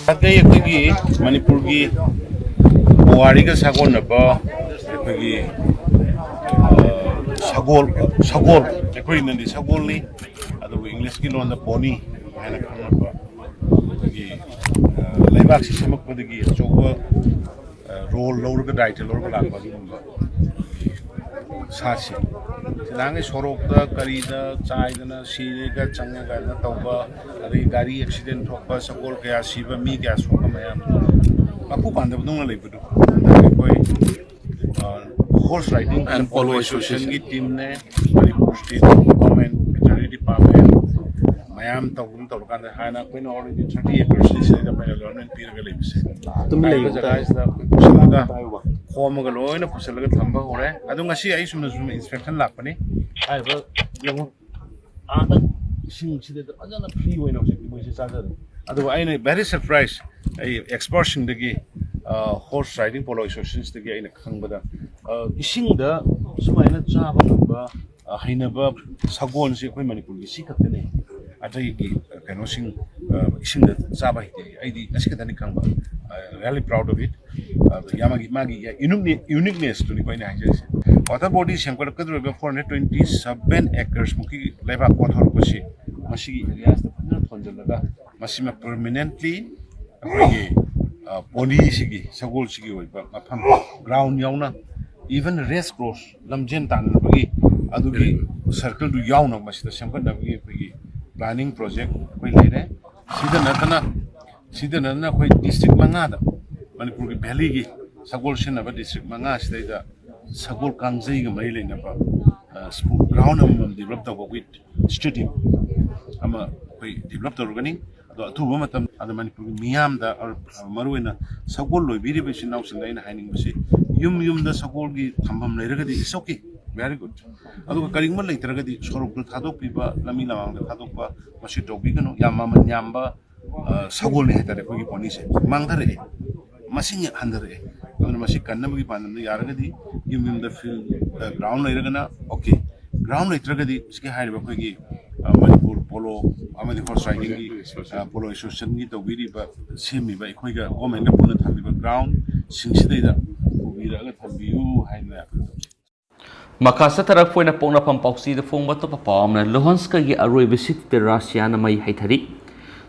Atai akhoi Manipur gi Puwari ka sagol na ba akhoi sagol akhoi nandi sagol ni adu English ki lon da pony haina khana ba gi laibak si samak padagi choba role lor ka title lor ka lak ba ba sachi Lange sorok da kari da chai da na sire ka changa ga na tauba ari gari accident thokpa sagol kaya siba mi kaya soka mayam aku pandab dung na lebu koi horse riding and polo association ki team ne Manipur state government veterinary department mayam tawum tawkan da hana koi na already 30 acres se da mayam government pir ga lebu se tum lebu guys da kusalaga Home alone, a Pusalaga Tamba, or I don't see I soon as inspection lapani. I will young she did another free way of which is other. Otherwise, I'm very surprised. A exporting the gay horse riding polo associations the gay in a Kangada. Ishing the Sumana Java number, a Hinaba, Sagons, Manipur, Sikatene. I tell you, canossing, ishing the Zaba, I did Askatani Kamba. Really proud of it. Yamagi Magi uniqueness to the point. Water bodies have got 427 acres. Muki Leva Kotor Koshi, Mashi Elias, the Ponjalaga, Massima permanently Pony Sigi, Sagol Sigi, Wapham, ground Yauna, even race cross, Lamjentan, Adugi, circle to Yauna, Mashita Shampana, planning project, Sida Natana. Sida nana koi district mangada Manipur ki Valley ki sagol shen aba district manga sida da sagol kangjai ga mai leina ba ground am develop ta with stadium ama koi develop ta organing ado athuba matam ada Manipur ki miyam da or maruina sagol loi biri be sin nausin da ina haining basi yum da sagol gi thambam leiraga di is okay very good ado karingma leitaraga di sorok du thadok piba lami lawang da thadok ba masi tobi gano yamma nyamba Sagol ne tare ko gi poni se mangdare masing handare anu masih kanna gi panam yaragadi yum the field ground lairagana okay ground lairagadi iske hairiba ko gi Manipur polo amadi horse riding gi polo association gi to biri ba semi ba ikoi ga government na puna thambi ba ground singsidai da bira ga thambiu haina Makasa tarak foi na pona pampausi da fong bato papam na Luhansk gi aroi visit de Russia na mai haithari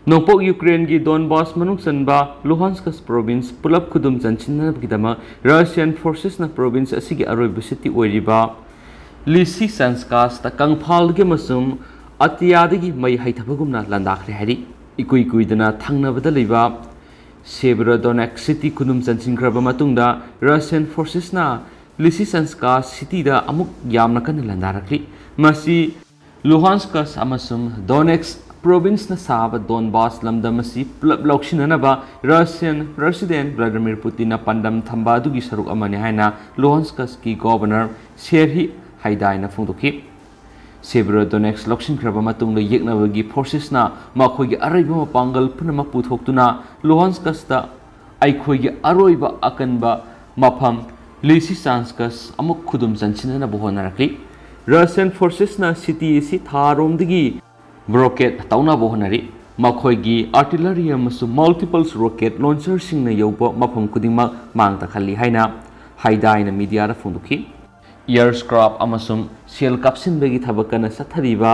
Nongpok Ukraine gi Donbas manung sanba Luhansk province pulap khudum chanchinna bidama Russian forces na province asigi aroi city oiriba Lisi Sanskas ta kangphal ge masum atiyadagi mai haithabagumna landakhre hari ikui dana thangna bada leiba Severodonetsk city khudum chanchingraba matungda Russian forces na Lisi Sanskas city da amuk yamna kan landarakli masi Luhansk amasum Donetsk province na saba Donbas lamdamasi plap lauksinanaba Russian President Vladimir Putin na pandam thamba dugi saruk amani haina Luhansk ki governor Serhiy Haidai na phungdoki Severodonetsk lauksin kraba matungla yeknawagi forces na makhoigi araiba mapangal punama puthoktuna Luhansk sta aikhoigi aroiba akanba mapham Lysychansk amuk khudum chanchinana bohonarakli Russian forces na city si tharomdigi rocket tauna bohonari makhoigi artillery amasung multiple rocket launcher singna yoba mapham kudingma mangta khali haina Haidai na media ra phunduki airscraft amasung shell kapsin begi thabakana sathariba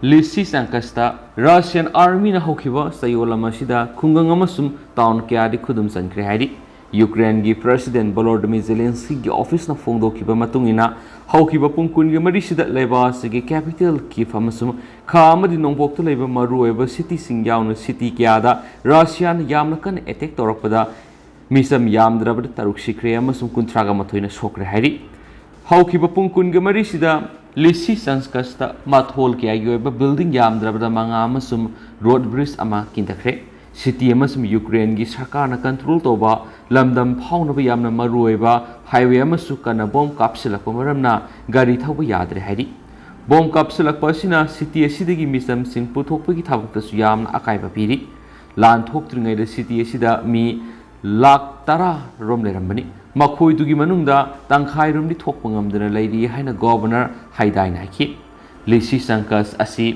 Lysychansk ta Russian army na hokiba sayola masida khungang amasung town kya di khudum chankre hairi Ukraine gi President Volodymyr Zelensky gi office na phongdokiba matungina haukiba pungkun gi marisida leba sigi capital Kyiv amasung kha amadi nongbok to leba marueba city singyauna city kyada Russian yamna kan attack torakpada misam yamdrabada taruk sikre amasung kuntraga mathoina sokre hairi haukiba pungkun gi marisida Lysychansk ta mathol kya yoba building yamdrabada manga amasung road bridge ama kintakre city amasum Ukraine gi sarkar na control toba lamdam phauna ba yamna maruiba highway amasu kana bomb kapsilak maramna gari thauba yadre hairi bomb kapsilak pasina city asidagi misam sing puthokpa gi thabuk su yamna akaiba piri lan thoktringai da city asida mi lakh tara rom lerambani makhoi dugi manungda tangkhai rom di thokpa ngamdana leiri haina governor Haidai na ki Lysychansk asi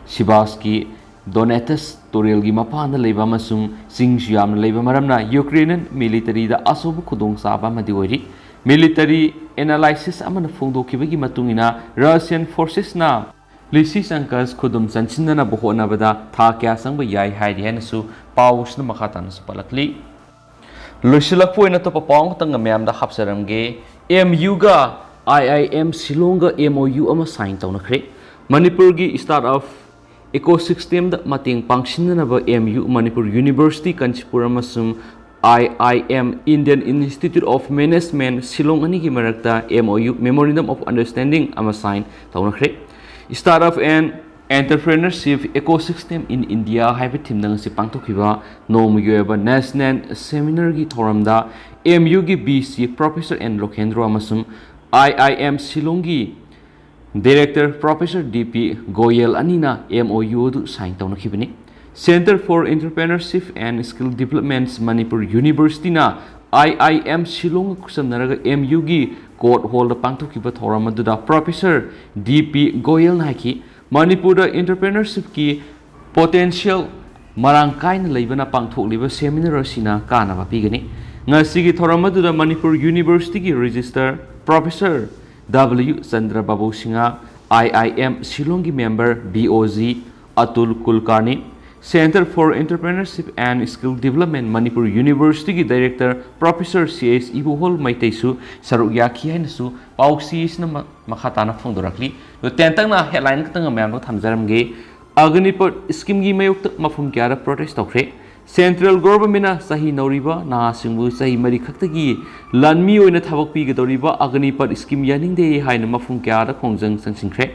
Sibarsky Donetsk Torelgi mapanda leiba amasung singsu yamna leiba maramna Ukrainian military da asobu khudong saba madi oiri military analysis amana phongdokhibagi matungina Russian forces na Lisi Sankas khudum chanchinna bohona bada tha kya sangba yai hairi hanasu pausna makhatan palakli Lushilak poina to papong tanga mayam da hapsaramge MU ga IIM Silonga MOU ama sign tawna khre Manipur gi start of ecosystem da mating pangsinna ba MU Manipur University Kanchipur amasung IIM Indian Institute of Management Silong ani gi marakta MOU Memorandum of Understanding ama sign tawna khre Startup and Entrepreneurship Ecosystem in India haiba thimnang si pangtokhiba nomuyoba National Seminar gi thoramda MU gi BC Professor N Lokhendra amasung IIM Silongi Director Professor DP Goyal anina MOU du sign tawna khibani Center for Entrepreneurship and Skill Developments Manipur University na IIM Silong kusamnaraga MU gi court hall da pangtokhiba thoramadda Professor DP Goyal naki Manipur entrepreneurship ki potential marangkai na leibana pangthokliba seminar asina kanaba pigani ngasigi thoramadda Manipur University ki register Professor W Chandra Babu Sinha IIM Silongi member BOZ Atul Kulkarni Center for Entrepreneurship and Skill Development Manipur University ki Director Professor CS Ibuhol Maitaisu Saruk Yaki hainasu pausi isna makhatana phongdorakli do tentang na headline katang mayam no thamjaramge Agnipot scheme gi mayuk mafum kyara protest tokre Central Government na sahi nauriba na singbu sahi mari khaktagi lanmi oina thabak pi gedoriba Agnipot scheme yaning de haina mafum kyara khongjang sangsingkre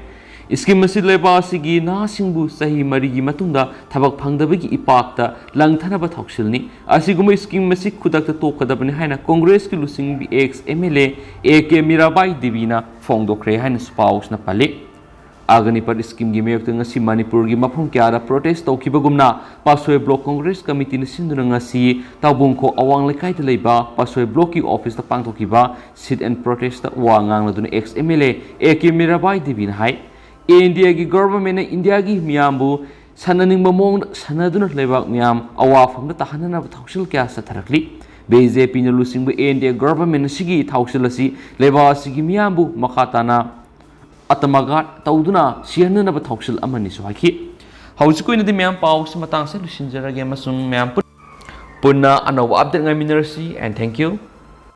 Scheme asi leba asigi na singbu sahi mari gi matungda thabak phangdabagi ipakta langthanaba thoksilni asiguma scheme asi khudakta tokadabani haina Congress ki lusing bi ex MLA AK Mirabai Divina phongdokre haina spouse na pali Aganipat scheme gi mayok ngasi Manipur gi mafum kyara protest tokibagumna Pasoi Block Congress Committee na sinduna ngasi tabungko awang lekai te leiba Pasoi Block ki office ta pangtokiba sit and protest ta wangang laduna ex MLA AK Mirabai Divina hai India ki government na India ki miyambu sananing mamong sanaduna lebak miyam awafam na tahanan na thoksil kya sa tharakli BJP na lusing bu India government na sigi thoksil asi leba sigi miyambu makatana atamagat tauduna siyan na ba thoksil amani so haki hausikoi na di miyam pau sa matang sa lusinjarage masung miyam punna anaw update nga minerasi and thank you